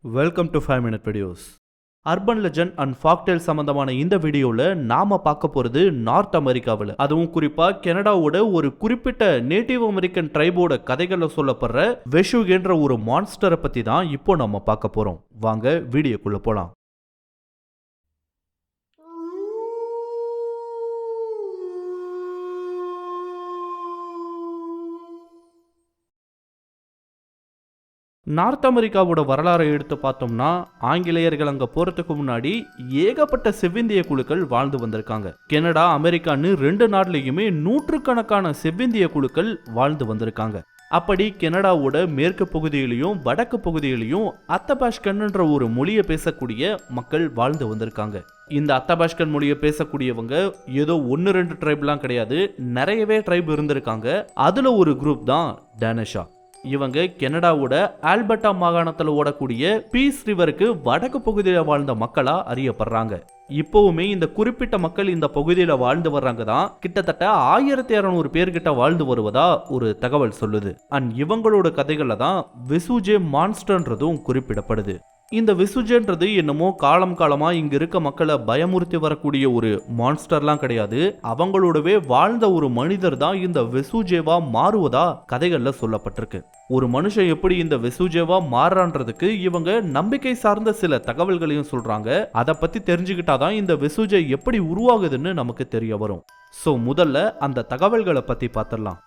Welcome to 5 Minute videos. Urban legend and folktale சம்பந்தமான இந்த வீடியோவில் நாம பார்க்க போகிறது நார்த் அமெரிக்காவில், அதுவும் குறிப்பாக கனடாவோட ஒரு குறிப்பிட்ட நேட்டிவ் அமெரிக்கன் ட்ரைபோட கதைகளில் சொல்லப்படுற வெஷுகேன்ற ஒரு மான்ஸ்டரை பற்றி தான் இப்போ நம்ம பார்க்க போகிறோம். வாங்க வீடியோக்குள்ளே போகலாம். நார்த் அமெரிக்காவோட வரலாறை எடுத்து பார்த்தோம்னா, ஆங்கிலேயர்கள் அங்க போறதுக்கு முன்னாடி ஏகப்பட்ட செவ்விந்திய குழுக்கள் வாழ்ந்து வந்திருக்காங்க. கனடா, அமெரிக்கான்னு ரெண்டு நாட்டிலையுமே நூற்றுக்கணக்கான செவ்விந்திய குழுக்கள் வாழ்ந்து வந்திருக்காங்க. அப்படி கனடாவோட மேற்கு பகுதியிலையும் வடக்கு பகுதியிலையும் அத்தபாஷ்கன்ன்ற ஒரு மொழியை பேசக்கூடிய மக்கள் வாழ்ந்து வந்திருக்காங்க. இந்த அத்தபாஷ்கன் மொழியை பேசக்கூடியவங்க ஏதோ 1-2 ட்ரைப்லாம் கிடையாது, நிறையவே ட்ரைப் இருந்திருக்காங்க. அதுல ஒரு குரூப் தான் டானேஷா. இவங்க கனடாவோட ஆல்பர்டா மாகாணத்தில் ஓடக்கூடிய பீஸ் ரிவருக்கு வடக்கு பகுதியில் வாழ்ந்த மக்களா அறியப்படுறாங்க. இப்பவுமே இந்த குறிப்பிட்ட மக்கள் இந்த பகுதியில் வாழ்ந்து வர்றாங்க தான். கிட்டத்தட்ட 1200 பேர்கிட்ட வாழ்ந்து வருவதா ஒரு தகவல் சொல்லுது. அண்ட் இவங்களோட கதைகள்ல தான் வெசுஜே மான்ஸ்டர்ன்றதும் குறிப்பிடப்படுது. இந்த வெசுஜேன்றது என்னமோ காலமா இங்க இருக்க மக்களை பயமுறுத்தி வரக்கூடிய ஒரு மான்ஸ்டர்லாம் கிடையாது. அவங்களோடவே வாழ்ந்த ஒரு மனிதர் தான் இந்த வெசுஜேவா மாறுவதா கதைகள்ல சொல்லப்பட்டிருக்கு. ஒரு மனுஷன் எப்படி இந்த வெசுஜேவா மாறுறான்றதுக்கு இவங்க நம்பிக்கை சார்ந்த சில தகவல்களையும் சொல்றாங்க. அதை பத்தி தெரிஞ்சுக்கிட்டாதான் இந்த வெசுஜே எப்படி உருவாகுதுன்னு நமக்கு தெரிய வரும். சோ முதல்ல அந்த தகவல்களை பத்தி பார்த்துடலாம்.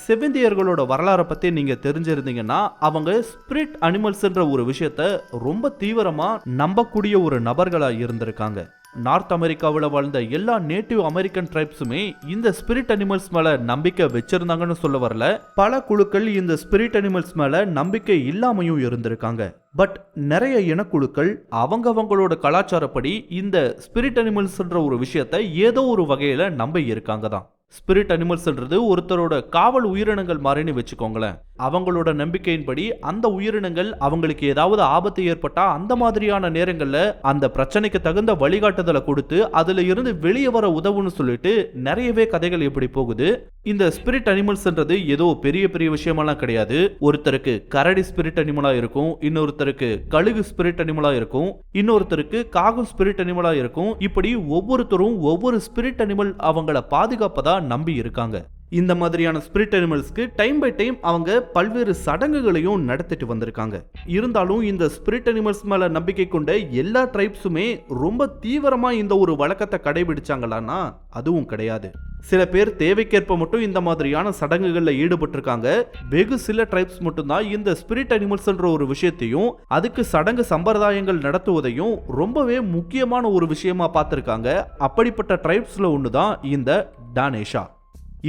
செவ்விந்தியர்களோட வரலாறை பத்தி நீங்க தெரிஞ்சிருந்தீங்கன்னா, அவங்க ஸ்பிரிட் அனிமல்ஸ்ன்ற ஒரு விஷயத்த ரொம்ப தீவிரமா நம்பக்கூடிய ஒரு நபர்களா இருந்திருக்காங்க. நார்த் அமெரிக்காவில் வாழ்ந்த எல்லா நேட்டிவ் அமெரிக்கன் ட்ரைப்ஸுமே இந்த ஸ்பிரிட் அனிமல்ஸ் மேல நம்பிக்கை வச்சிருந்தாங்கன்னு சொல்ல வரல. பல குழுக்கள் இந்த ஸ்பிரிட் அனிமல்ஸ் மேல நம்பிக்கை இல்லாமையும் இருந்திருக்காங்க. பட் நிறைய இனக்குழுக்கள் அவங்களோட கலாச்சாரப்படி இந்த ஸ்பிரிட் அனிமல்ஸ்ன்ற ஒரு விஷயத்த ஏதோ ஒரு வகையில நம்ப இருக்காங்க தான். ஸ்பிரிட் அனிமல்ஸ்ன்றது ஒருத்தரோட காவல் உயிரினங்கள் மாதிரின்னு வச்சுக்கோங்களேன். அவங்களோட நம்பிக்கையின்படி அந்த உயிரினங்கள் அவங்களுக்கு ஏதாவது ஆபத்து ஏற்பட்டா அந்த மாதிரியான நேரங்கள்ல அந்த பிரச்சனைக்கு தகுந்த வழிகாட்டுதலை கொடுத்து அதுல இருந்து வெளியே வர உதவுன்னு சொல்லிட்டு நிறையவே கதைகள் எப்படி போகுது. இந்த ஸ்பிரிட் அனிமல்ஸ்ன்றது ஏதோ பெரிய பெரிய விஷயமெல்லாம் கிடையாது. ஒருத்தருக்கு கரடி ஸ்பிரிட் அனிமலா இருக்கும், இன்னொருத்தருக்கு கழுகு ஸ்பிரிட் அனிமலா இருக்கும், இன்னொருத்தருக்கு காகம் ஸ்பிரிட் அனிமலா இருக்கும். இப்படி ஒவ்வொருத்தரும் ஒவ்வொரு ஸ்பிரிட் அனிமல் அவங்கள பாதுகாப்பதா நம்பி இருக்காங்க. இந்த மாதிரியான ஸ்பிரிட் அனிமல்ஸ்க்கு டைம் பை டைம் அவங்க பல்வேறு சடங்குகளையும் நடத்திட்டு வந்திருக்காங்க. இருந்தாலும் இந்த ஸ்பிரிட் அனிமல்ஸ் மேல நம்பிக்கை கொண்ட எல்லா ட்ரைப்ஸுமே ரொம்ப தீவிரமா இந்த ஒரு வழக்கத்தை கடைபிடிச்சாங்களான்னா அதுவும் கிடையாது. சில பேர் தேவைக்கேற்ப மட்டும் இந்த மாதிரியான சடங்குகள்ல ஈடுபட்டிருக்காங்க. வெகு சில ட்ரைப்ஸ் மட்டும்தான் இந்த ஸ்பிரிட் அனிமல்ஸ்ன்ற ஒரு விஷயத்தையும் அதுக்கு சடங்கு சம்பிரதாயங்கள் நடத்துவதையும் ரொம்பவே முக்கியமான ஒரு விஷயமா பார்த்திருக்காங்க. அப்படிப்பட்ட ட்ரைப்ஸ்ல ஒண்ணுதான் இந்த டானேஷா.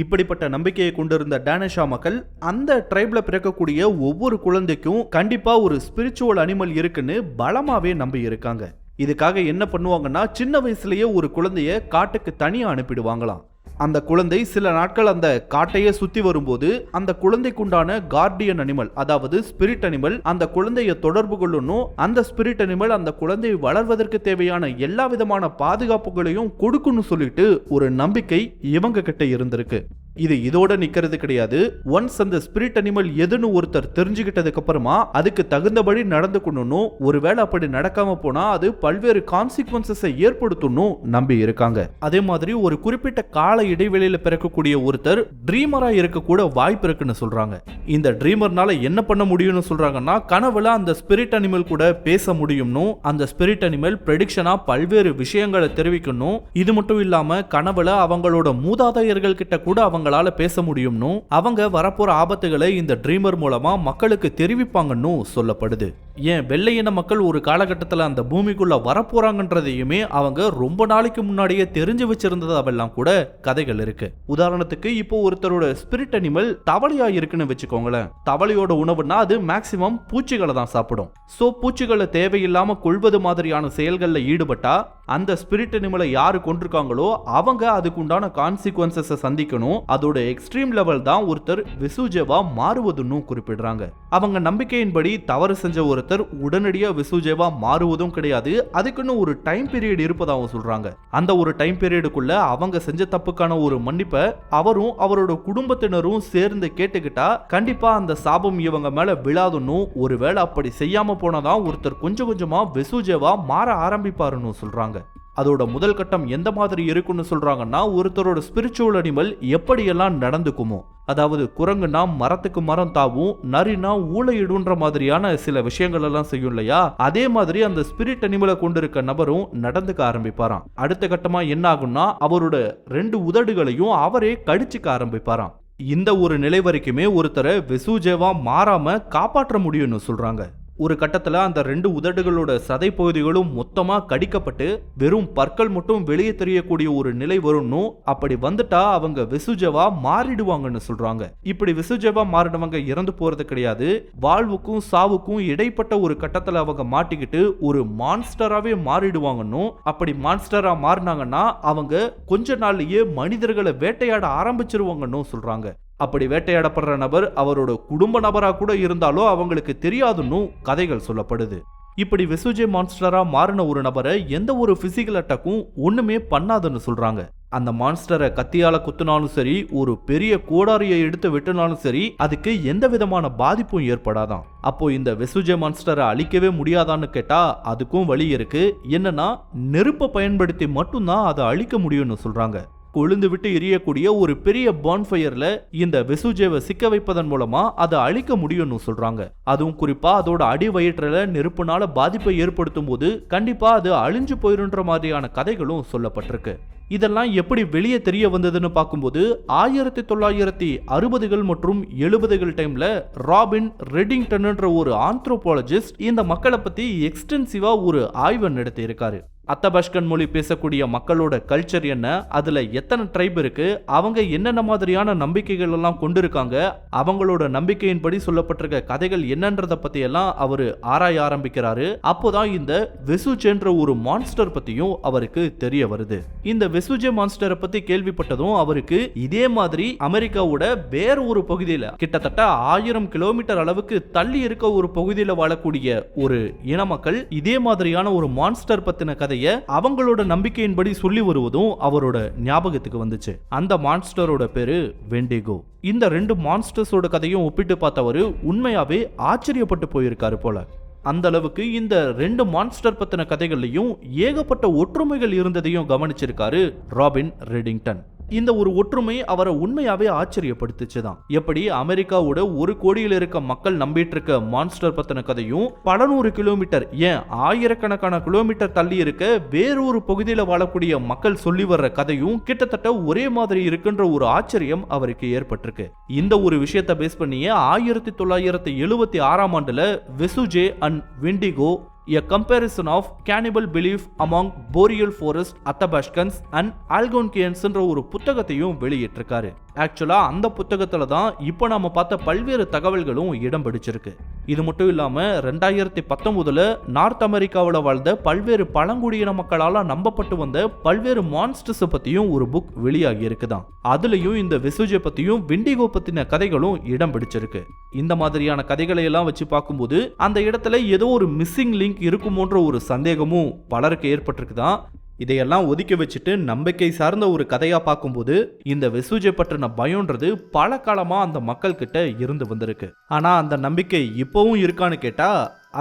இப்படிப்பட்ட நம்பிக்கையை கொண்டிருந்த டானேஷா மக்கள் அந்த ட்ரைப்ல பிறக்கக்கூடிய ஒவ்வொரு குழந்தைக்கும் கண்டிப்பா ஒரு ஸ்பிரிச்சுவல் அனிமல் இருக்குன்னு பலமாவே நம்பி இருக்காங்க. இதுக்காக என்ன பண்ணுவாங்கன்னா, சின்ன வயசுலயே ஒரு குழந்தைய காட்டுக்கு தனியா அனுப்பிடுவாங்களாம். அந்த குழந்தை சில நாட்கள் அந்த காட்டையே சுத்தி வரும்போது அந்த குழந்தைக்குண்டான கார்டியன் அனிமல், அதாவது ஸ்பிரிட் அனிமல் அந்த குழந்தைய தொடர்பு கொள்ளணும். அந்த ஸ்பிரிட் அனிமல் அந்த குழந்தை வளர்வதற்கு தேவையான எல்லா விதமான பாதுகாப்புகளையும் கொடுக்கணும் சொல்லிட்டு ஒரு நம்பிக்கை இவங்க கிட்ட இருந்திருக்கு. இது இதோட நிக்கிறது கிடையாது. ஒன்ஸ் அந்த ஸ்பிரிட் அனிமல் எதுன்னு ஒருத்தர் தெரிஞ்சுக்கிட்டதுக்கு அப்புறமா அதுக்கு தகுந்தபடி நடந்துக்கணும். ஒருவேளை அப்படி நடக்காம போனா அது பல்வேறு கான்சிக்வன்சஸை ஏற்படுத்தணும் நம்பி இருக்காங்க. அதே மாதிரி ஒரு குறிப்பிட்ட கால இடைவெளியில பிறக்கக்கூடிய ஒருத்தர் ட்ரீமரா இருக்க கூட வாய்ப்பு இருக்குன்னு சொல்றாங்க. இந்த ட்ரீமர்னால என்ன பண்ண முடியும்னு சொல்றாங்கன்னா, கனவுல அந்த ஸ்பிரிட் அனிமல் கூட பேச முடியும்னு, அந்த ஸ்பிரிட் அனிமல் ப்ரெடிக்ஷனா பல்வேறு விஷயங்களை தெரிவிக்கணும். இது மட்டும் இல்லாம கனவுல அவங்களோட மூதாதையர்கள் கிட்ட கூட அவங்களால பேச முடியும்னு, அவங்க வரப்போற ஆபத்துகளை இந்த ட்ரீமர் மூலமா மக்களுக்கு தெரிவிப்பாங்கன்னு சொல்லப்படுது. ஏன் வெள்ளையின மக்கள் ஒரு காலகட்டத்தில் அந்த பூமிக்குள்ள வரப்போறாங்கன்றதையுமே அவங்க ரொம்ப நாளைக்கு முன்னாடியே தெரிஞ்சு வச்சிருந்ததெல்லாம் கூட கதைகள் இருக்கு. உதாரணத்துக்கு இப்போ ஒருத்தரோட ஸ்பிரிட் அனிமல் தவளையா இருக்குன்னு வச்சுக்கோங்களேன். தவளையோட உணவுனா அது மேக்சிமம் பூச்சிகளை தான் சாப்பிடும். சோ பூச்சிகளை தேவையில்லாம கொள்வது மாதிரியான செயல்களில் ஈடுபட்டா அந்த ஸ்பிரிட் அனிமலை யாரு கொண்டிருக்காங்களோ அவங்க அதுக்குண்டான கான்சிக்வன்சஸை சந்திக்கணும். அதோட எக்ஸ்ட்ரீம் லெவல் தான் ஒருத்தர் வெசுஜேவா மாறுவதுன்னு குறிப்பிடுறாங்க. அவங்க நம்பிக்கையின்படி தவறு செஞ்ச ஒருத்தர் ஒருத்தர் உடனடியா வெசுஜேவா மாறுவதும் கிடையாது. அதுக்குன்னு ஒரு டைம் பீரியட் இருப்பதாகவும் சொல்றாங்க. அந்த ஒரு டைம் பீரியடுக்குள்ள அவங்க செஞ்ச தப்புக்கான ஒரு மன்னிப்பை அவரும் அவரோட குடும்பத்தினரும் சேர்ந்து கேட்டுக்கிட்டா கண்டிப்பா அந்த சாபம் இவங்க மேல விழாதுன்னு, ஒருவேளை அப்படி செய்யாம போனதான் ஒருத்தர் கொஞ்சம் கொஞ்சமா வெசுஜேவா மாற ஆரம்பிப்பாருன்னு சொல்றாங்க. அதோட முதல் கட்டம் எந்த மாதிரி இருக்குன்னு சொல்றாங்கன்னா, ஒருத்தரோட ஸ்பிரிச்சுவல் அனிமல் எப்படியெல்லாம் நடந்துக்குமோ, அதாவது குரங்குனா மரத்துக்கு மரம் தாவும், நரினா ஊளையிடுன்ற மாதிரியான சில விஷயங்கள் எல்லாம் செய்யும் இல்லையா, அதே மாதிரி அந்த ஸ்பிரிட் அனிமலை கொண்டிருக்க நபரும் நடந்துக்க ஆரம்பிப்பாராம். அடுத்த கட்டமா என்ன ஆகும்னா, அவரோட 2 உதடுகளையும் அவரே கடிச்சுக்க ஆரம்பிப்பாராம். இந்த ஒரு நிலை வரைக்குமே ஒருத்தரை வெசுஜேவா மாறாம காப்பாற்ற முடியும்னு சொல்றாங்க. ஒரு கட்டத்துல அந்த 2 உதடுகளோட சதை பகுதிகளும் மொத்தமா கடிக்கப்பட்டு வெறும் பற்கள் மட்டும் வெளியே தெரியக்கூடிய ஒரு நிலை வரும்னு, அப்படி வந்துட்டா அவங்க வெசுஜேவா மாறிடுவாங்கன்னு சொல்றாங்க. இப்படி வெசுஜேவா மாறினவங்க இறந்து போறது கிடையாது, வாழ்வுக்கும் சாவுக்கும் இடைப்பட்ட ஒரு கட்டத்துல அவங்க மாட்டிக்கிட்டு ஒரு மான்ஸ்டராவே மாறிடுவாங்கன்னு. அப்படி மான்ஸ்டரா மாறினாங்கன்னா அவங்க கொஞ்ச நாள்லயே மனிதர்களை வேட்டையாட ஆரம்பிச்சிருவாங்கன்னு சொல்றாங்க. அப்படி வேட்டையாடப்படுற நபர் அவரோட குடும்ப நபரா கூட இருந்தாலும் அவங்களுக்கு தெரியாதுன்னு கதைகள் சொல்லப்படுது. இப்படி வெசுஜே மான்ஸ்டரா மாறின ஒரு நபரை எந்த ஒரு பிசிக்கல் அட்டாக்கும் ஒண்ணுமே பண்ணாதுன்னு சொல்றாங்க. அந்த மான்ஸ்டரை கத்தியால குத்துனாலும் சரி, ஒரு பெரிய கோடாரியை எடுத்து வெட்டினாலும் சரி, அதுக்கு எந்த விதமான பாதிப்பும் ஏற்படாதான். அப்போ இந்த வெசுஜே மான்ஸ்டரை அழிக்கவே முடியாதான்னு கேட்டா அதுக்கும் வழி இருக்கு. என்னன்னா, நெருப்பை பயன்படுத்தி மட்டும்தான் அதை அழிக்க முடியும்னு சொல்றாங்க. கொழுந்து விட்டு எரியக்கூடிய ஒரு பெரிய பான்ஃபயர்ல இந்த வெசுஜேவை சிக்க வைப்பதன் மூலமா அதை அழிக்க முடியும்னு சொல்றாங்க. அதுவும் குறிப்பா அதோட அடி வயிற்றுல நெருப்புனால பாதிப்பை ஏற்படுத்தும் போது கண்டிப்பா அது அழிஞ்சு போயிருன்ற மாதிரியான கதைகளும் சொல்லப்பட்டிருக்கு. இதெல்லாம் எப்படி வெளியே தெரிய வந்ததுன்னு பார்க்கும்போது 1960கள் மற்றும் 70கள் டைம்ல ராபின் ரெடிங்டன்ன்ற ஒரு ஆந்த்ரோபாலஜிஸ்ட் இந்த மக்களை பத்தி எக்ஸ்டென்சிவா ஒரு ஆய்வு நடத்தி இருக்காரு. அத்தபாஷ்கன் மொழி பேசக்கூடிய மக்களோட கல்ச்சர் என்ன, அதுல எத்தனை ட்ரைப் இருக்கு, அவங்க என்னென்ன மாதிரியான நம்பிக்கைகள் எல்லாம் கொண்டிருக்காங்க, அவங்களோட நம்பிக்கையின்படி சொல்லப்பட்டிருக்க கதைகள் என்னன்றத பத்தி எல்லாம் அவரு ஆராய ஆரம்பிக்கிறாரு. அப்போதான் இந்த வெசுஜேன்ற ஒரு மான்ஸ்டர் பத்தியும் அவருக்கு தெரிய வருது. இந்த வெசுஜே மான்ஸ்டரை பத்தி கேள்விப்பட்டதும் அவருக்கு இதே மாதிரி அமெரிக்காவோட வேற ஒரு பகுதியில கிட்டத்தட்ட 1000 கிலோமீட்டர் அளவுக்கு தள்ளி இருக்க ஒரு பகுதியில வாழக்கூடிய ஒரு இன மக்கள் இதே மாதிரியான ஒரு மான்ஸ்டர் பத்தின கதை அவங்களோட நம்பிக்கையின்படி சொல்லி வருவதும் அவரோட ஞாபகத்துக்கு வந்துச்சு. அந்த மான்ஸ்டரோட பேரு வெண்டிகோ. இந்த 2 மான்ஸ்டர்ஸோட கதையும் ஒப்பிட்டு பார்த்தவரு உண்மையாவே ஆச்சரியப்பட்டு போயிருக்காரு போல. அந்த அளவுக்கு இந்த 2 மான்ஸ்டர் பத்தின கதைகள்லயும் ஏகப்பட்ட ஒற்றுமைகள் இருந்ததையும் கவனிச்சிருக்காரு ராபின் ரெடிங்டன். இந்த ஒரு ஒற்றுமை அவரை உண்மையாவே ஆச்சரியப்படுத்துச்சுதான். எப்படி அமெரிக்காவோட 1 கோடியில் இருக்க மக்கள் நம்பிட்டு இருக்க மான்ஸ்டர் பத்தின கதையும் பல 100 கிலோமீட்டர், ஏன் ஆயிரக்கணக்கான கிலோமீட்டர் தள்ளி இருக்க வேறொரு பகுதியில வாழக்கூடிய மக்கள் சொல்லி வர்ற கதையும் கிட்டத்தட்ட ஒரே மாதிரி இருக்குன்ற ஒரு ஆச்சரியம் அவருக்கு ஏற்பட்டிருக்கு. இந்த ஒரு விஷயத்தை பேஸ் பண்ணியே 1976ஆம் ஆண்டுல வெசுஜே and வெண்டிகோ A comparison of cannibal belief among boreal forest Athabascans and Algonquians என்ற ஒரு புத்தகத்தையும் வெளியிட்டிருக்காரு. ஆக்சுவலா அந்த புத்தகத்துல தான் இப்போ நாம பார்த்த பல்வேறு தகவல்களும் இடம் பிடிச்சிருக்கு. இது மட்டும் இல்லாம 2019ல நார்த் அமெரிக்காவில் வாழ்ந்த பல்வேறு பழங்குடியின மக்களால நம்பப்பட்டு வந்த பல்வேறு மான்ஸ்டர்ஸ் பத்தியும் ஒரு புக் வெளியாகி இருக்குதான். அதுலயும் இந்த வெசுஜே பத்தியும் வெண்டிகோ பத்தின கதைகளும் இடம் பிடிச்சிருக்கு. இந்த மாதிரியான கதைகளை எல்லாம் வச்சு பார்க்கும்போது அந்த இடத்துல ஏதோ ஒரு மிஸ்ஸிங் லிங்க் இருக்குமோன்ற ஒரு சந்தேகமும் பலருக்கு ஏற்பட்டிருக்குதான். இதையெல்லாம் ஒதுக்கி வச்சுட்டு நம்பிக்கை சார்ந்த ஒரு கதையா பார்க்கும்போது இந்த வெசுஜே பற்றின பயம்ன்றது பல காலமா அந்த மக்கள் கிட்ட இருந்து வந்திருக்கு. ஆனா அந்த நம்பிக்கை இப்பவும் இருக்கான்னு கேட்டா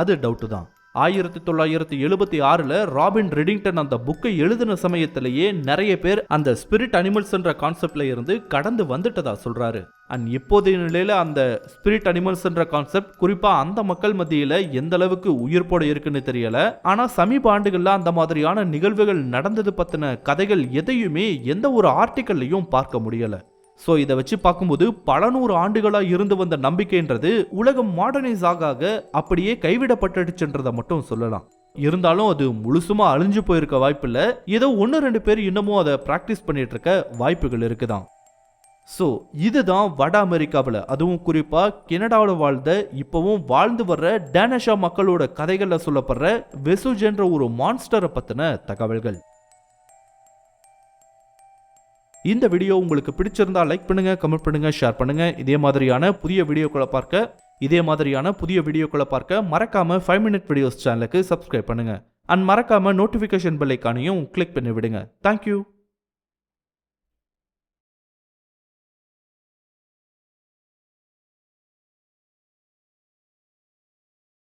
அது டவுட் தான். 1976ல ராபின் ரெடிங்டன் அந்த புக்கை எழுதின சமயத்திலேயே நிறைய பேர் அந்த ஸ்பிரிட் அனிமல்ஸ் என்ற கான்செப்ட்ல இருந்து கடந்து வந்துட்டதா சொல்றாரு. அண்ட் இப்போதைய நிலையில அந்த ஸ்பிரிட் அனிமல்ஸ் என்ற கான்செப்ட் குறிப்பா அந்த மக்கள் மத்தியில எந்த அளவுக்கு உயிர்ப்போட இருக்குன்னு தெரியல. ஆனா சமீப ஆண்டுகள்ல அந்த மாதிரியான நிகழ்வுகள் நடந்தது பத்தின கதைகள் எதையுமே எந்த ஒரு ஆர்டிக்கல்லையும் பார்க்க முடியல. ஸோ இதை வச்சு பார்க்கும்போது பல 100 ஆண்டுகளாக இருந்து வந்த நம்பிக்கைன்றது உலகம் மாடர்னைஸ் ஆக அப்படியே கைவிடப்பட்டுடுச்சுன்றதை மட்டும் சொல்லலாம். இருந்தாலும் அது முழுசுமா அழிஞ்சு போயிருக்க வாய்ப்பில்லை. ஏதோ 1-2 பேர் இன்னமும் அதை பிராக்டிஸ் பண்ணிட்டு இருக்க வாய்ப்புகள் இருக்குதான். ஸோ இதுதான் வட அமெரிக்காவில், அதுவும் குறிப்பாக கனடாவில் வாழ்ந்த இப்போவும் வாழ்ந்து வர்ற டேனிஷா மக்களோட கதைகளில் சொல்லப்படுற வெசுஜேன்ற ஒரு மான்ஸ்டரை பற்றின தகவல்கள். இந்த வீடியோ உங்களுக்கு பிடிச்சிருந்தா லைக் பண்ணுங்க, கமெண்ட் பண்ணுங்க, ஷேர் பண்ணுங்க. இதே மாதிரியான புதிய வீடியோக்களை பார்க்க இதே மாதிரியான புதிய வீடியோக்களை பார்க்க மறக்காம 5 மினிட் வீடியோஸ் சேனலுக்கு சப்ஸ்கிரைப் பண்ணுங்க அண்ட் மறக்காம நோட்டிஃபிகேஷன் பெல் ஐகானையும் கிளிக் பண்ணி விடுங்க. தேங்க்யூ.